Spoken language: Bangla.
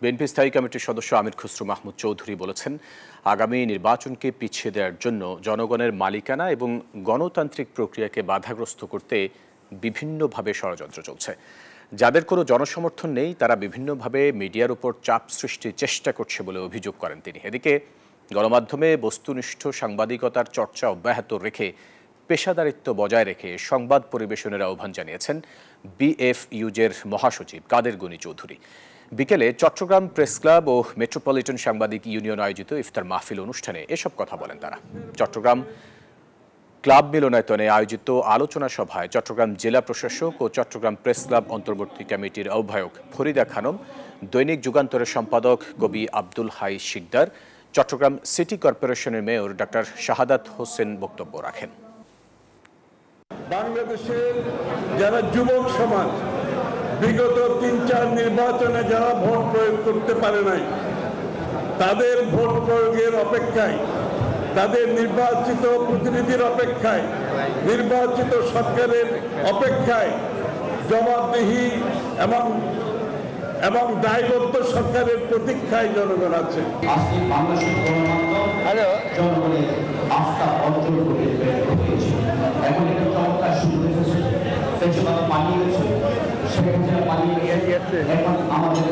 বিএনপি স্থায়ী কমিটির সদস্য আমির খসরু মাহমুদ চৌধুরী বলেছেন, আগামী নির্বাচনকে পিছিয়ে দেওয়ার জন্য জনগণের মালিকানা এবং গণতান্ত্রিক প্রক্রিয়াকে বাধাগ্রস্ত করতে বিভিন্নভাবে ষড়যন্ত্র চলছে। যাদের কোনো জনসমর্থন নেই তারা বিভিন্নভাবে মিডিয়ার উপর চাপ সৃষ্টির চেষ্টা করছে বলে অভিযোগ করেন তিনি। এদিকে গণমাধ্যমে বস্তুনিষ্ঠ সাংবাদিকতার চর্চা অব্যাহত রেখে পেশাদারিত্ব বজায় রেখে সংবাদ পরিবেশনের আহ্বান জানিয়েছেন বিএফইউজের মহাসচিব কাদের গনি চৌধুরী। বিকেলে চট্টগ্রাম প্রেস ক্লাব ও মেট্রোপলিটন সাংবাদিক ইউনিয়ন আয়োজিত ইফতার মাহফিল অনুষ্ঠানে এসব কথা বলেন তারা। চট্টগ্রাম ক্লাব মিলনায়তনে আয়োজিত আলোচনা সভায় চট্টগ্রাম জেলা প্রশাসক ও চট্টগ্রাম প্রেস ক্লাব অন্তর্বর্তী কমিটির আহ্বায়ক ফরিদা খানম, দৈনিক যুগান্তরের সম্পাদক কবি আব্দুল হাই শিকদার, চট্টগ্রাম সিটি কর্পোরেশনের মেয়র ডাক্তার শাহাদাত হোসেন বক্তব্য রাখেন। বাংলাদেশের যারা যুবক সমাজ বিগত ৩-৪ নির্বাচনে যারা ভোট প্রয়োগ করতে পারে নাই, তাদের ভোট প্রয়োগের অপেক্ষায়, তাদের নির্বাচিত প্রতিনিধির অপেক্ষায়, নির্বাচিত সরকারের অপেক্ষায় জবাবদিহি এবং দায়বদ্ধ সরকারের প্রতীক্ষায় জনগণ আছে। আজকে বাংলাদেশের গণমাধ্যম জনগণের আস্থা অর্জন করে এখন একটা চমৎকার শুরু হয়েছে, সেটা পালিয়ে গেছে, সেখানে পালিয়ে গিয়ে এখন আমাদের